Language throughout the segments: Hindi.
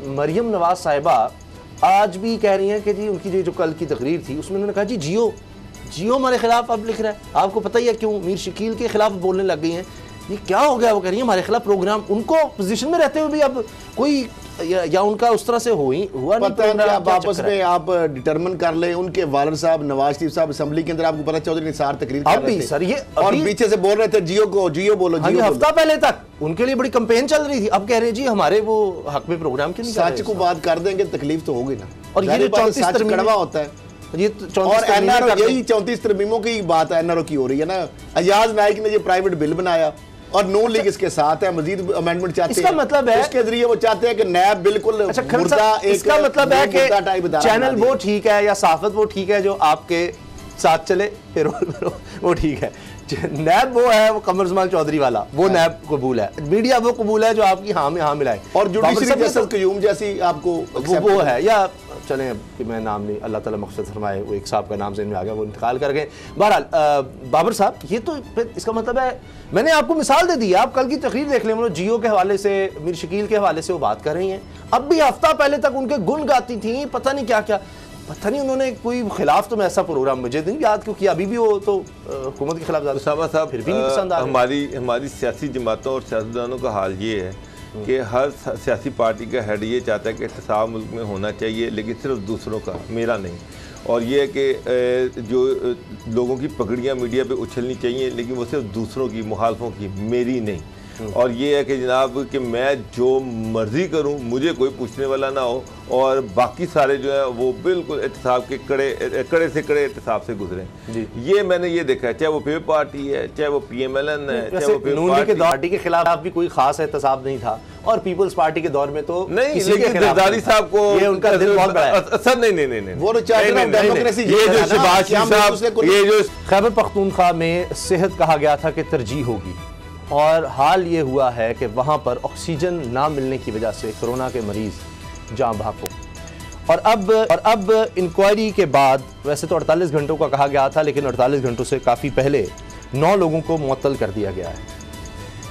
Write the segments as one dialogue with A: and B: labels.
A: मरियम नवाज साहिबा आज भी कह रही हैं कि जी उनकी जो कल की तकरीर थी उसमें उन्होंने कहा जी जियो हमारे खिलाफ अब लिख रहा है। आपको पता ही है क्यों, मीर शकील के खिलाफ बोलने लग गई हैं। ये क्या हो गया? वो कह रही है हमारे खिलाफ प्रोग्राम, उनको पोजीशन में रहते हुए भी अब कोई या उनका उस तरह से हुआ
B: नहीं। आप आपस में आप डिटरमिन कर ले। उनके वालिद साहब नवाज शरीफ साहब असेंबली के अंदर आपको पता चौधरी निसार तकरीर कर रहे थे सर, ये और पीछे से बोल रहे थे जियो बोलो।
A: हफ्ता पहले तक उनके लिए बड़ी कैंपेन चल रही थी, अब कह रहे हैं जी हमारे वो हक में प्रोग्राम क्यों नहीं कर रहे?
B: सच को बात कर देंगे तकलीफ तो होगी ना।
A: और ये 34
B: कड़वा होता है
A: ये
B: और एनआरओ, यही 34 तरमीमों की बात एनआरओ की हो रही है ना। अयाज नाइक ने ये प्राइवेट बिल बनाया और नून लीग इसके साथ है, मजीद अमेंडमेंट चाहते हैं।
A: इसका मतलब है
B: इसके जरिए वो चाहते हैं कि नैब बिल्कुल मुर्दा,
A: इसका मतलब है कि चैनल वो ठीक है या साफत वो ठीक है जो आपके साथ चले, फिर वो ठीक है। नैब वो है, वो कमर जमाल चौधरी वाला, वो नैब कबूल है। मीडिया वो कबूल है जो आपकी हाँ में हाँ मिलाए।
B: और जुडिशरी जस्टिस क्यूम जैसी आपको
A: वो है, या चलें कि मैं नाम नहीं, अल्लाह ताला मक़सद फरमाए, वो एक साहब का नाम से आ गया, वो इंतकाल कर गए। बहरहाल बाबर साहब, ये तो इसका मतलब है, मैंने आपको मिसाल दे दी। आप कल की तकरीर देख लें, मतलब जियो के हवाले से, मीर शकील के हवाले से वो बात कर रही हैं। अब भी हफ्ता पहले तक उनके गुण गाती थी, पता नहीं क्या क्या, पता नहीं उन्होंने कोई खिलाफ तो मैं ऐसा प्रोग्राम मुझे नहीं याद, क्योंकि अभी भी वो तो हुकूमत के खिलाफ
C: उसामा साहब
A: फिर भी नहीं पसंद आ रहा।
C: हमारी सियासी जमातों और सियासतदानों का हाल ये है कि हर सियासी पार्टी का हेड ये चाहता है कि इत्तेसाब मुल्क में होना चाहिए, लेकिन सिर्फ दूसरों का, मेरा नहीं। और ये है कि जो लोगों की पगड़ियाँ मीडिया पे उछलनी चाहिए, लेकिन वो सिर्फ दूसरों की, मुखालफों की, मेरी नहीं। और ये है कि जनाब कि मैं जो मर्जी करूं, मुझे कोई पूछने वाला ना हो, और बाकी सारे जो है वो बिल्कुल एहतसाब के कड़े से कड़े एहतसाब से गुजरे। ये मैंने ये देखा है, चाहे वो पीपल पार्टी है, चाहे वो PMLN है, चाहे वो
A: नून लीग के पार्टी के खिलाफ भी कोई खास एहतसाब नहीं था, और पीपल्स पार्टी के दौर में तो
C: नहीं, लेकिन जरदारी साहब को
A: ये उनका दिल बहुत बड़ा है
C: सर। नहीं
B: वो डेमोक्रेसी,
C: ये जो शहबाज साहब, ये जो
A: खैबर पख्तूनख्वा में सेहत कहा गया था कि तरजीह होगी, और हाल ये हुआ है कि वहाँ पर ऑक्सीजन ना मिलने की वजह से कोरोना के मरीज़ जाँ बहक हो। और अब इंक्वायरी के बाद, वैसे तो 48 घंटों का कहा गया था, लेकिन 48 घंटों से काफ़ी पहले 9 लोगों को मुअत्तल कर दिया गया है।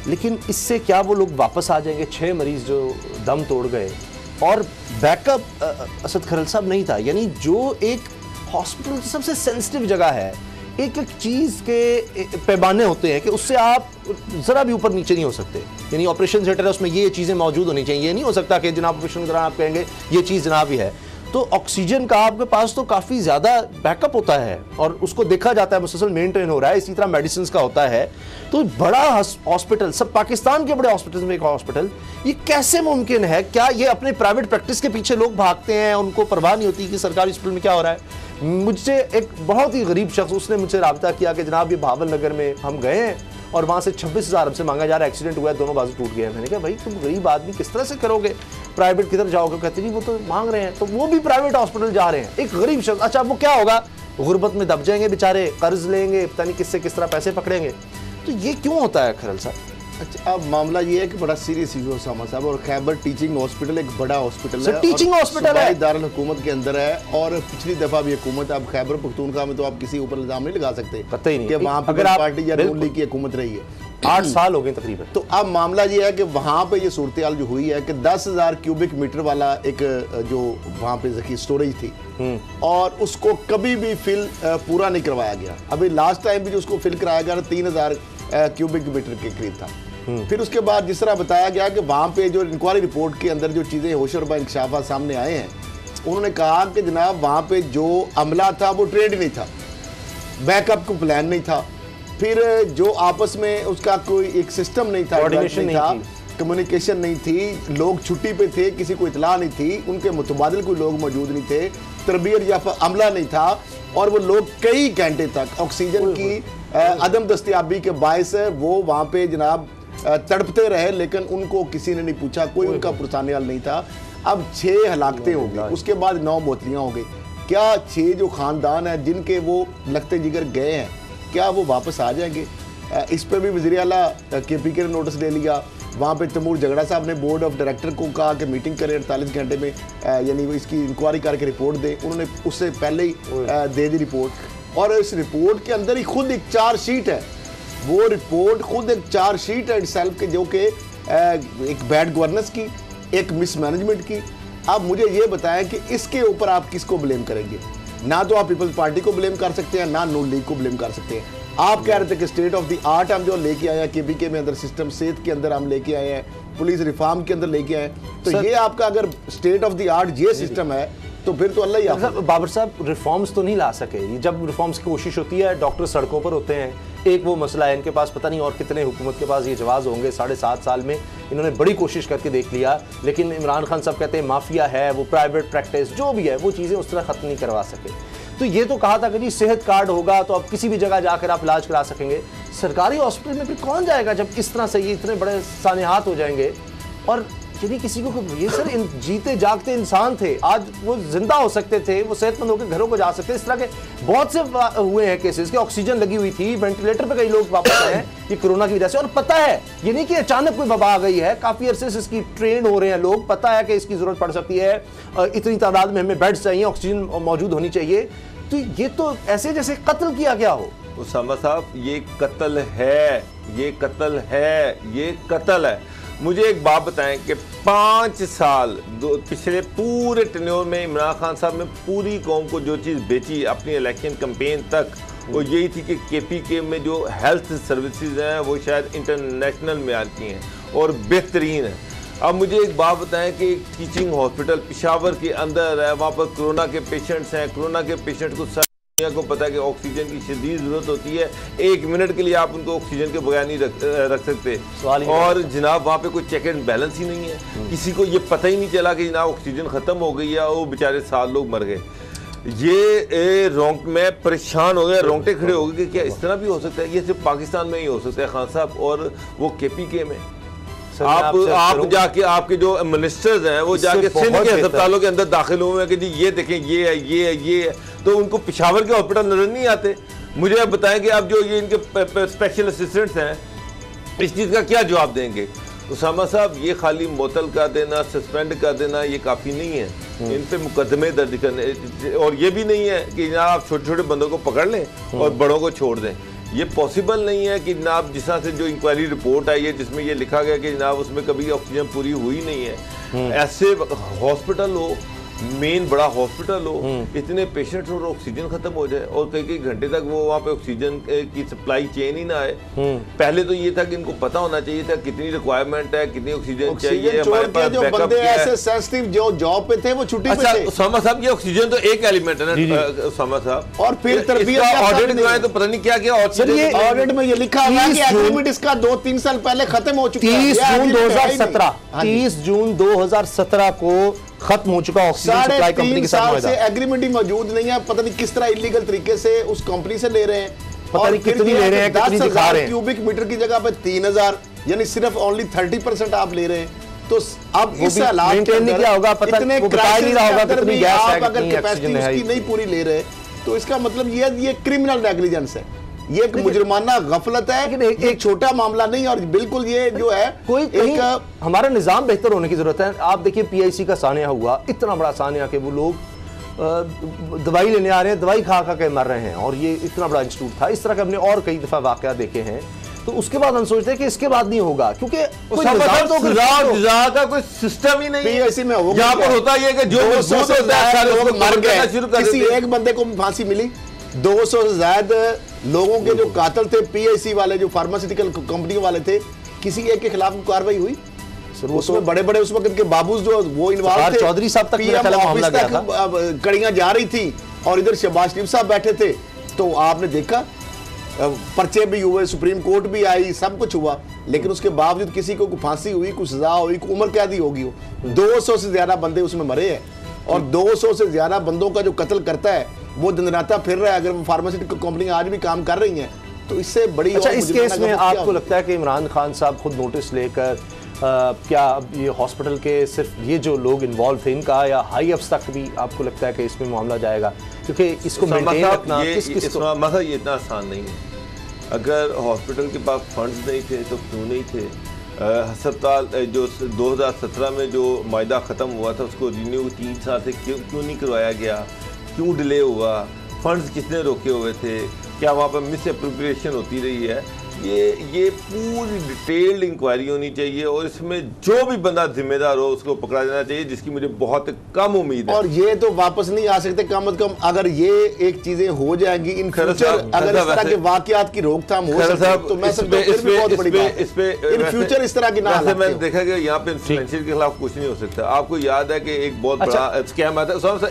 A: लेकिन इससे क्या वो लोग वापस आ जाएंगे? 6 मरीज़ जो दम तोड़ गए, और बैकअप असद खरल साहब नहीं था। यानी जो एक हॉस्पिटल सबसे सेंसिटिव जगह है, एक चीज़ के पैमाने होते हैं कि उससे आप ज़रा भी ऊपर नीचे नहीं हो सकते। यानी ऑपरेशन थिएटर है, उसमें ये चीज़ें मौजूद होनी चाहिए। ये नहीं हो सकता कि जनाब ऑपरेशन के दौरान आप कहेंगे ये चीज़ जनाब ही है। तो ऑक्सीजन का आपके पास तो काफ़ी ज़्यादा बैकअप होता है, और उसको देखा जाता है, मुसलसल मेंटेन हो रहा है। इसी तरह मेडिसिन का होता है। तो बड़ा हॉस्पिटल, सब पाकिस्तान के बड़े हॉस्पिटल में एक हॉस्पिटल, ये कैसे मुमकिन है? क्या ये अपने प्राइवेट प्रैक्टिस के पीछे लोग भागते हैं, उनको परवाह नहीं होती कि सरकारी हॉस्पिटल में क्या हो रहा है? मुझसे एक बहुत ही गरीब शख्स, उसने मुझसे रब्ता किया कि जनाब ये भावल नगर में हम गए हैं और वहाँ से 26,000 हमसे मांगा जा रहा है, एक्सीडेंट हुआ है, दोनों बाजू टूट गए हैं। मैंने कहा भाई तुम गरीब आदमी किस तरह से करोगे, प्राइवेट किधर जाओगे? कहते नहीं वो तो मांग रहे हैं, तो वो भी प्राइवेट हॉस्पिटल जा रहे हैं। एक गरीब शख्स, अच्छा वो क्या होगा, गुर्बत में दब जाएंगे बेचारे, कर्ज लेंगे, पता नहीं किससे किस तरह पैसे पकड़ेंगे। तो ये क्यों होता है खरल साहब?
B: अच्छा, अब मामला ये है कि बड़ा सीरियस इशू है उसामा साहब, और खैबर टीचिंग हॉस्पिटल एक बड़ा हॉस्पिटल है,
A: टीचिंग हॉस्पिटल है,
B: दारुल हुकूमत के अंदर है। और पिछली दफा भी हुकूमत, अब खैबर पख्तूनख्वा में तो आप किसी ऊपर इल्जाम नहीं लगा सकते
A: पता ही नहीं
B: कि वहाँ पर पार्टी या नून लीग की हुकूमत रही है।
A: 8 साल हो गए तकरीबन।
B: तो अब मामला ये है कि वहाँ पे ये सूरत हाल जो हुई है कि 10,000 क्यूबिक मीटर वाला एक जो वहाँ पे जखीर स्टोरेज थी, और उसको कभी भी फिल पूरा नहीं करवाया गया। अभी लास्ट टाइम भी जो उसको फिल कराया गया 3,000 क्यूबिक मीटर के करीब था। फिर उसके बाद जिस तरह बताया गया कि वहाँ पे जो इंक्वायरी रिपोर्ट के अंदर जो चीज़ें होशरबा इंकशाफा सामने आए हैं, उन्होंने कहा कि जनाब वहाँ पे जो अमला था वो ट्रेंड नहीं था, बैकअप को प्लान नहीं था, फिर जो आपस में उसका कोई एक सिस्टम नहीं था,
A: कोऑर्डिनेशन नहीं था,
B: कम्युनिकेशन नहीं थी, लोग छुट्टी पे थे, किसी को इतला नहीं थी, उनके मुतबादिल कोई लोग मौजूद नहीं थे, तरबियत याफ्ता अमला नहीं था, और वो लोग कई घंटे तक ऑक्सीजन की अदम दस्तियाबी के बायस वो वहाँ पे जनाब तड़पते रहे, लेकिन उनको किसी ने नहीं पूछा, कोई उनका पुरसाने हाल नहीं था। अब 6 हलाकतें हो गई, उसके बाद 9 बोतलियाँ हो गई। क्या 6 जो ख़ानदान है जिनके वो लगते जिगर गए हैं, क्या वो वापस आ जाएंगे? इस पर भी वज़ीर आला KPK ने नोटिस ले लिया। वहाँ पे तैमूर झगड़ा साहब ने बोर्ड ऑफ डायरेक्टर को कहा कि मीटिंग करें 48 घंटे में, यानी वो इसकी इंक्वायरी करके रिपोर्ट दें। उन्होंने उससे पहले ही दे दी रिपोर्ट, और इस रिपोर्ट के अंदर ही खुद एक चार्जशीट है। वो रिपोर्ट खुद एक चार्जशीट है सेल्फ के, जो कि एक बैड गवर्नेंस की, एक मिसमैनेजमेंट की। अब मुझे ये बताएं कि इसके ऊपर आप किसको ब्लेम करेंगे? ना तो आप पीपल्स पार्टी को ब्लेम कर सकते हैं, ना नून लीग को ब्लेम कर सकते हैं। आप कह रहे थे कि स्टेट ऑफ द आर्ट हम जो लेके आए हैं केपीके में अंदर सिस्टम, सेहत के अंदर हम लेके आए हैं, पुलिस रिफॉर्म के अंदर लेके आए, तो ये आपका अगर स्टेट ऑफ द आर्ट ये सिस्टम है तो फिर तो अल्लाह ही।
A: बाबर साहब रिफॉर्म्स तो नहीं ला सके। जब रिफॉर्म्स की कोशिश होती है डॉक्टर सड़कों पर होते हैं। एक वो मसला है, इनके पास पता नहीं और कितने हुकूमत के पास ये जवाब होंगे। 7.5 साल में इन्होंने बड़ी कोशिश करके देख लिया, लेकिन इमरान खान साहब कहते हैं माफिया है, वो प्राइवेट प्रैक्टिस जो भी है वो चीज़ें उस तरह ख़त्म नहीं करवा सके। तो ये तो कहा था कि जी सेहत कार्ड होगा तो अब किसी भी जगह जाकर आप इलाज करा सकेंगे। सरकारी हॉस्पिटल में फिर कौन जाएगा जब इस तरह से ये इतने बड़े सानेहात हो जाएंगे? और यदि किसी को ये सर जीते जागते इंसान थे, आज वो जिंदा हो सकते थे, वो सेहतमंद होकर घरों को जा सकते। इस तरह के बहुत से हुए हैं केसेस कि ऑक्सीजन लगी हुई थी, वेंटिलेटर पे कई लोग वापस आए हैं ये कोरोना की वजह से। और पता है ये नहीं कि अचानक कोई वबा आ गई है, काफी अरसे से इसकी ट्रेन हो रहे हैं लोग, पता है कि इसकी जरूरत पड़ सकती है, इतनी तादाद में हमें बेड्स चाहिए, ऑक्सीजन मौजूद होनी चाहिए। तो ये तो ऐसे जैसे कत्ल किया गया हो।
C: उसामा साहब ये कत्ल है, ये कत्ल है, ये कत्ल है। मुझे एक बात बताएं कि 5 साल पिछले पूरे टेन्योर में इमरान खान साहब ने पूरी कौम को जो चीज़ बेची अपनी इलेक्शन कैंपेन तक, वो यही थी कि केपीके में जो हेल्थ सर्विसेज हैं वो शायद इंटरनेशनल में आती हैं और बेहतरीन है। अब मुझे एक बात बताएं कि एक टीचिंग हॉस्पिटल पेशावर के अंदर है, वहाँ पर कोरोना के पेशेंट्स हैं। कोरोना के पेशेंट को को पता है कि ऑक्सीजन की शदीद ज़रूरत होती है, 1 मिनट के लिए आप उनको ऑक्सीजन के बगैर नहीं रख सकते। और जनाब वहाँ पे कोई चेक एंड बैलेंस ही नहीं है, किसी को ये पता ही नहीं चला कि जनाब ऑक्सीजन ख़त्म हो गई है, वो बेचारे 7 लोग मर गए। ये मैं परेशान हो गया, रोंगटे खड़े हो गए कि क्या इस तरह भी हो सकता है? ये सिर्फ पाकिस्तान में ही हो सकता है खान साहब, और वो केपीके में। आप जाके आपके जो मिनिस्टर्स हैं वो जाके सिंध के अस्पतालों के अंदर दाखिल हुए हैं कि जी ये देखें ये है, ये है, ये है, तो उनको पेशावर के हॉस्पिटल नजर नहीं आते। मुझे अब बताएं कि अब जो ये इनके स्पेशल असिस्टेंट्स हैं इस चीज़ का क्या जवाब देंगे? उसामा साहब ये खाली मुअत्तल कर देना, सस्पेंड कर देना ये काफ़ी नहीं है, इन पे मुकदमे दर्ज करने, और ये भी नहीं है कि जनाब आप छोटे छोटे बंदों को पकड़ लें और बड़ों को छोड़ दें। ये पॉसिबल नहीं है कि जनाब जिस तरह से जो इंक्वायरी रिपोर्ट आई है जिसमें ये लिखा गया कि जनाब उसमें कभी ऑक्सीजन पूरी हुई नहीं है। ऐसे हॉस्पिटल हो, मेन बड़ा हॉस्पिटल हो, इतने पेशेंट्स और ऑक्सीजन खत्म हो जाए और कई घंटे तक वो वहाँ पे ऑक्सीजन की सप्लाई चेन ही ना आए। पहले तो ये था कि इनको पता होना चाहिए था कितनी रिक्वायरमेंट है, कितनी ऑक्सीजन चाहिए, हमारे पास बैकअप क्या है।
B: ऐसे सेंसिटिव जो जॉब पे थे वो छुट्टी पे थे।
C: उसामा साहब ये ऑक्सीजन तो एक एलिमेंट है ना उसामा साहब,
B: और फिर तरबियत
C: ऑडिट में तो पता नहीं क्या क्या
B: ऑडिट में ये लिखा हुआ है कि एग्रीमेंट इसका 2-3 साल पहले खत्म हो चुका है।
A: 30 जून 2017 को खत्म हो चुका ऑक्सीजन सप्लाई कंपनी के साथ
B: से एग्रीमेंट ही मौजूद नहीं है। पता नहीं किस तरह इलीगल तरीके से उस कंपनी से ले रहे हैं,
A: पता नहीं कितनी ले रहे हैं, कितनी दिखा रहे हैं।
B: क्यूबिक मीटर की जगह पे 3000, यानी सिर्फ ओनली 30% आप ले रहे हैं। तो अब इस हालात के अंदर क्या होगा, पता नहीं रहा होगा कितनी गैस है, आप अगर कैपेसिटी उसकी नहीं पूरी ले रहे तो इसका मतलब ये क्रिमिनल नेग्लिजेंस है, ये एक मुजरमाना गफलत है, एक छोटा मामला नहीं। और बिल्कुल ये जो है
A: कोई एक हमारा निजाम बेहतर होने की जरूरत है। आप देखिए पीआईसी का सानिया हुआ, इतना बड़ा सानिया कि वो लोग दवाई लेने आ रहे हैं, दवाई खा खा के मर रहे हैं, और ये इतना बड़ा इंस्टीट्यूट था। इस तरह के हमने और कई दफा वाकया देखे हैं। तो उसके बाद हम सोचते हैं कि इसके बाद नहीं होगा, क्योंकि
C: का कोई सिस्टम ही नहीं है। यहाँ पर होता है कि जो
B: मर गए, किसी एक बंदे को फांसी मिली, 200 से ज्यादा लोगों के जो कातिल थे पीआईसी वाले, जो फार्मास्यूटिकल कंपनी वाले थे, किसी एक के खिलाफ कार्रवाई हुई? उसमें बड़े बड़े उस वक्त के बाबूज जो वो इन्वॉल्व थे,
A: चौधरी साहब तक
B: कड़ियां जा रही थी और इधर शहबाज शरीफ साहब बैठे थे। तो आपने देखा पर्चे भी हुए, सुप्रीम कोर्ट भी आई, सब कुछ हुआ, लेकिन उसके बावजूद किसी को फांसी हुई, कुछ सजा हुई, उम्र कैदी होगी। 200 से ज्यादा बंदे उसमें मरे हैं, और 200 से ज्यादा बंदों का जो कत्ल करता है वो दिनराता फिर रहा है। अगर वो फार्मास्यूटिकल कंपनी आज भी काम कर रही हैं तो इससे बड़ी।
A: अच्छा, इस केस में आपको लगता है कि इमरान खान साहब खुद नोटिस लेकर क्या ये हॉस्पिटल के सिर्फ ये जो लोग इन्वॉल्व थे इनका, या हाई अफ्स तक भी आपको लगता है कि इसमें मामला जाएगा? क्योंकि इसको मेंटेन रखना
C: ये इतना आसान नहीं है। अगर हॉस्पिटल के पास फंड्स नहीं थे तो क्यों नहीं थे? अस्पताल जो 2017 में जो मायदा ख़त्म हुआ था उसको रिन्यू 3 साल से क्यों नहीं करवाया गया? क्यों डिले हुआ? फंड्स किसने रोके हुए थे? क्या वहाँ पर मिस अप्रोप्रिएशन होती रही है? ये पूरी डिटेल्ड इंक्वायरी होनी चाहिए और इसमें जो भी बंदा जिम्मेदार हो उसको पकड़ा जाना चाहिए, जिसकी मुझे बहुत कम उम्मीद है।
B: और ये तो वापस नहीं आ सकते कम से कम, अगर ये एक चीजें हो जाएंगी इन फ्यूचर, अगर इस तरह के वाकयात की रोकथाम हो सके तो मैं समझता हूं फिर भी बहुत बड़ी बात है। इस पे इन फ्यूचर इस तरह की ना,
C: मैंने देखा कि यहाँ पे इन्फ्लुएंशियल के खिलाफ कुछ नहीं हो सकता। आपको याद है कि एक बहुत बड़ा स्कैम आया था,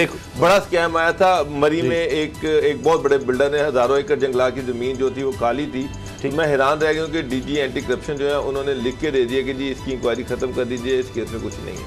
C: एक बड़ा स्कैम आया था मरी में, एक बहुत बड़े बिल्डर ने हजारों एकड़ जंगलात की जमीन जो थी वो काली थी। मैं हैरान रह गया कि डीजी एंटी करप्शन जो है उन्होंने लिख के दे दिया कि जी इसकी इंक्वायरी खत्म कर दीजिए, इस केस में कुछ नहीं है।